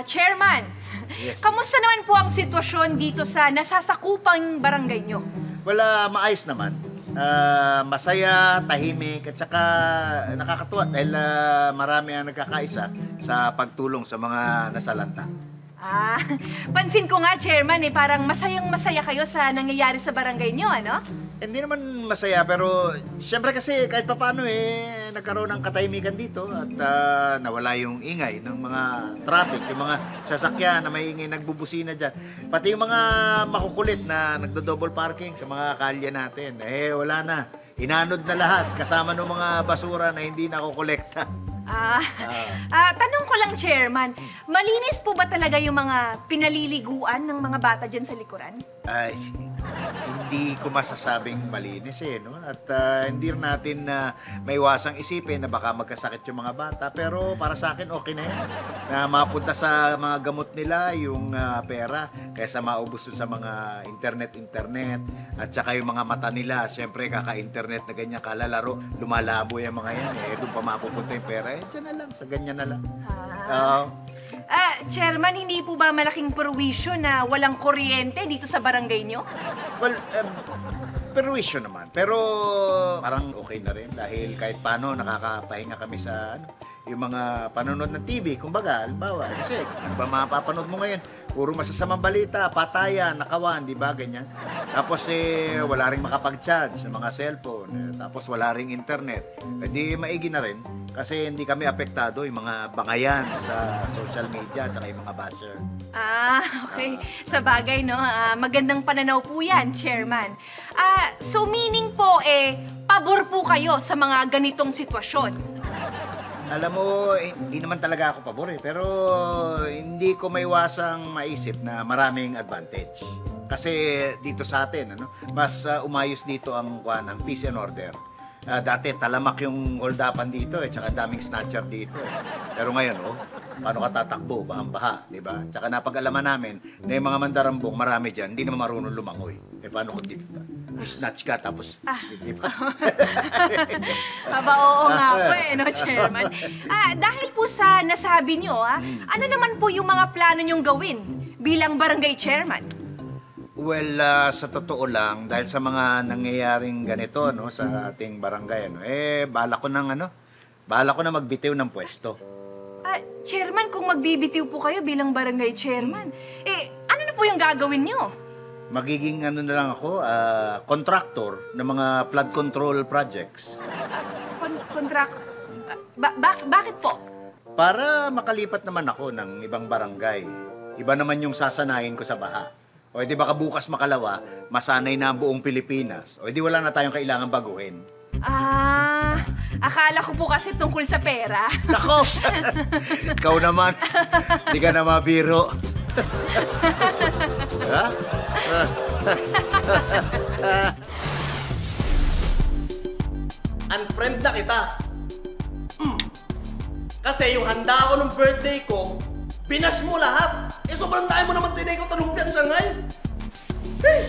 Chairman, Yes. kamusta naman po ang sitwasyon dito sa nasasakupang barangay nyo? Wala, maayos naman. Masaya, tahimik, at saka nakakatuwa dahil marami ang nagkakaisa sa pagtulong sa mga nasalanta. Pansin ko nga, Chairman, parang masayang-masaya kayo sa nangyayari sa barangay nyo, ano? Hindi naman masaya, pero siyempre kasi kahit papaano nagkaroon ng katahimikan dito at nawala yung ingay ng mga traffic, yung mga sasakyan na may ingay nagbubusina dyan. Pati yung mga makukulit na nagdo-double parking sa mga kalye natin, wala na. Inanod na lahat kasama ng mga basura na hindi nakukolekta. Tanong ko lang, Chairman, malinis po ba talaga yung mga pinaliliguan ng mga bata dyan sa likuran? Ay, hindi ko masasabing malinis no? At hindi rin natin maiwasang isipin na baka magkasakit yung mga bata. Pero para sa akin, okay na yan. Na mapunta sa mga gamot nila yung pera kaysa maubos dun sa mga internet. At saka yung mga mata nila, syempre kaka-internet na ganyan kalalaro, lumalabo yung mga yan. Doon pa mapupunta yung pera. Diyan na lang, sa ganyan na lang. Chairman, hindi po ba malaking perwisyo na walang kuryente dito sa barangay nyo? Well, perwisyo naman. Pero parang okay na rin dahil kahit paano nakakapahinga kami sa yung mga panonood ng TV. Kumbaga, halimbawa, kasi ano ba mapapanood mo ngayon? Puro masasamang balita, patayan, nakawan, di ba? Ganyan. Tapos wala ring makapag-charge ng mga cellphone. Tapos wala ring internet. Hindi maigi na rin kasi hindi kami apektado yung mga bangayan sa social media at saka yung mga basher. Okay. Sa bagay, no? Magandang pananaw po yan, Chairman. So meaning po, pabor po kayo sa mga ganitong sitwasyon? Alam mo, hindi naman talaga ako pabor pero hindi ko maiwasang maisip na maraming advantage. Kasi dito sa atin, mas umayos dito ang peace and order. Dati talamak yung hold-upan dito tsaka daming snatcher dito. Pero ngayon, paano ka tatakbo? Bahang-baha, di ba? Tsaka napag-alaman namin na yung mga mandarambong marami dyan, hindi naman marunong lumangoy. Paano kung dito? May snatch ka tapos, di ba? Oo nga po no, Chairman? Dahil po sa nasabi nyo, ano naman po yung mga plano nyong gawin bilang barangay chairman? Well, sa totoo lang, dahil sa mga nangyayaring ganito sa ating barangay, bahala ko na magbitiw ng pwesto. Chairman, kung magbibitiw po kayo bilang barangay chairman, ano na po yung gagawin nyo? Magiging na lang ako, contractor ng mga flood control projects. Bakit po? Para makalipat naman ako ng ibang barangay. Iba naman yung sasanayin ko sa baha. O di baka bukas makalawa, masanay na ang buong Pilipinas. O di wala na tayong kailangan baguhin. Akala ko po kasi tungkol sa pera. Nako! Ikaw naman, di ka na mabiro. Ha? Unfriend na kita. Kasi yung handa ko ng birthday ko, binash mo lahat. Sobrang dahil mo naman tinay ko talumpyan sa ngay. Hey!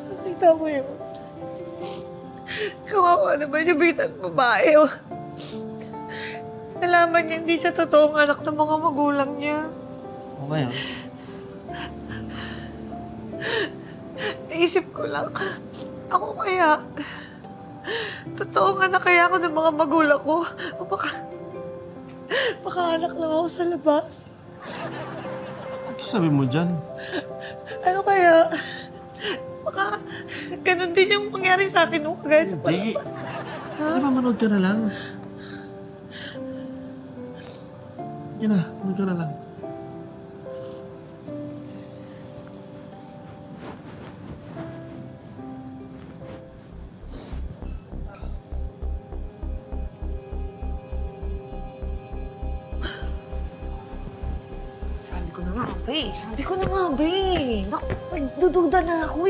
Nakita mo yun? Kawawa naman yung bitang babae. Nalaman niya hindi siya totoong anak ng mga magulang niya. O ngayon? Naisip ko lang, ako kaya, totoong anak kaya ako ng mga magulang ko? O baka anak lang ako sa labas? Ano sabi mo dyan? Ano kaya? Baka ganun din yung mangyari sa akin nung kagaya sa palabas. Hindi, manood ka na lang. Sige na, manood ka na lang. Sabi ko na nga, be. Naku, nagdududa na ako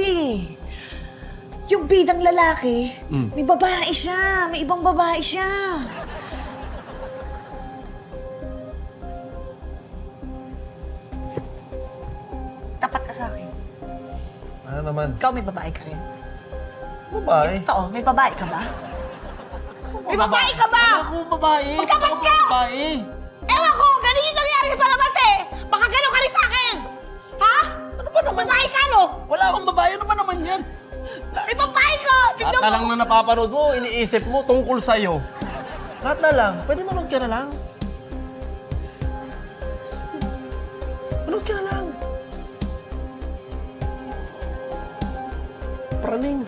Yung bidang lalaki, may babae siya. May ibang babae siya. Tapat ka sa akin. Ano naman? Ikaw may babae ka rin. Babae? Totoo, may babae ka ba? May babae ka ba? Wala akong babae. Magkapag Wala ka! akong babae. Ewan ko, ganun yung nangyari sa palabas eh! Baka gano'n ka rin sa akin! Ha? Ano ba naman? Babae ka, no? Wala akong babae. Ano ba naman yan? May babae ka! Tignan Lahat na mo! lang na napapanood mo, iniisip mo tungkol sa'yo. Lahat na lang. Pwede manood ka na lang. Manood ka na lang. Praning.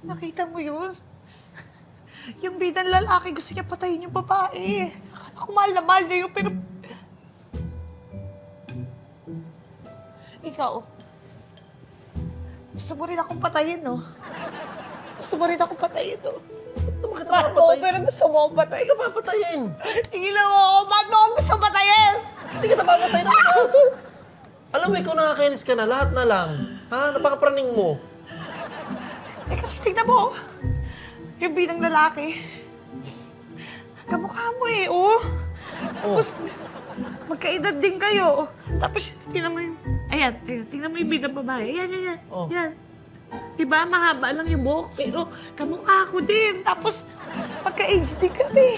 Nakita mo yun? Yung bidang lalaki gusto niya patayin yung babae. Akala ko mahal na mahal niya yun, pero... Ikaw, gusto mo rin akong patayin, no? Gusto mo rin akong patayin, no? Bakit Mahal mo ako, pero gusto mo akong patayin. Ano papatayin? Tingnan mo ako, bakit mo akong gusto patayin? Hindi kita papatayin na ka. Alam mo, ikaw nakakainis ka na. Lahat na lang. Ha? Napakapraning mo. Eh kasi tignan mo, yung bidang lalaki. Kamukha mo eh, oh. Tapos, magkaedad din kayo. Tapos, tingnan mo yung... Ayan, tingnan mo yung bidang babae. Yan. Oh. Yan. Diba, mahaba lang yung buhok, pero kamukha ko din. Tapos, magka-age din kami.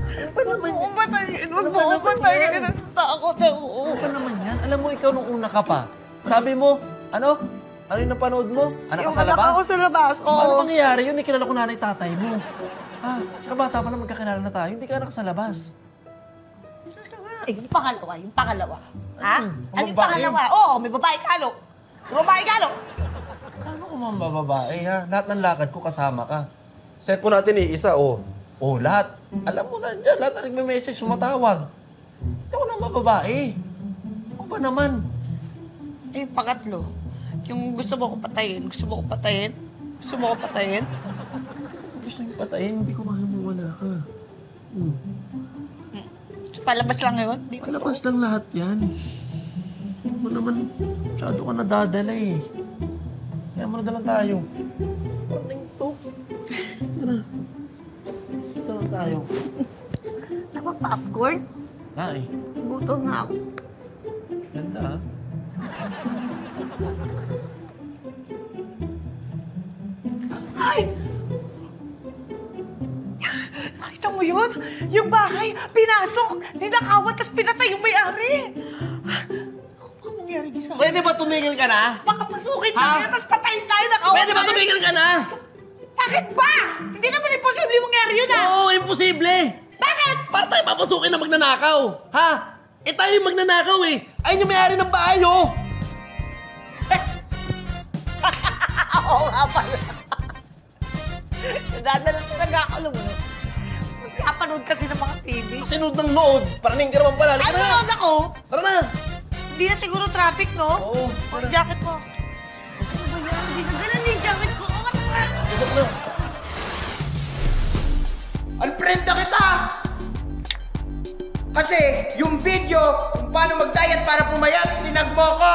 Ano ba naman yan? Huwag mo ko patayin. Takot ako. Ano ba naman yan? Alam mo, ikaw nung una ka pa. Sabi mo, ano? Ano yung napanood mo? Anak ka sa Yung anak labas? ako sa labas, oo. Ano mangyayari yun? Ikilala ko nanay tatay mo. Ha? Tsaka bata pa na magkakilala na tayo. Hindi ka anak sa labas. Eh, yung pangalawa. Ha? Ang Ano yung babae? pangalawa? Oo, may babae ka, no? May babae ka, no? Paano ko mababae, ha? Lahat ng lakad ko kasama ka. Cellphone natin isa, oh. Oh, lahat. Alam mo na dyan, lahat na nagme-message, sumatawag. Hindi ako na mababae. Ano ba naman? Eh, yung pangatlo. Yung gusto mo ko patayin. Gusto mo ko patayin? Gusto niyo patayin, hindi ko mahimuwala ka. So, palabas lang ngayon? Di ko Palabas lang lahat yan. Ano mo naman, masyado ka nadadala eh. Kaya mo na lang tayo. Parang to. Tara. Dito lang tayo. Napa-popcorn? Ay, Gutom na ako. ganda ah. Ay! Nakita mo yun? Yung bahay, pinasok, ninakawan, tapos pinatay yung may-ari. Ano nangyari di sa akin? Pwede ba tumigil ka na? Makapasukin Ha? na kayo, tapos patayin tayo, nakawan Pwede ba tayo. tumigil ka na? Bakit ba? Hindi naman imposible yung mangyari yun, ah! Oo, imposible! Bakit? Para tayo papasukin na magnanakaw. Ha? Eh tayo yung magnanakaw eh. Ayun yung may-ari ng bahay oh. Oo nga pala. Nadadala talaga ako, alam mo. Magpapanood kasi ng mga TV. Sinod ng nood. Paraning ka naman pala. Ay, Halika na. manood ako. Tara na. Hindi na siguro traffic, no? Oo. Ang jacket mo. Ano ba yan? Hindi na ganun yung jacket ko. Oh, ano ba? Tara na. Unfrienda kita! Kasi yung video kung paano mag-diet para pumayat, tinag mo ko!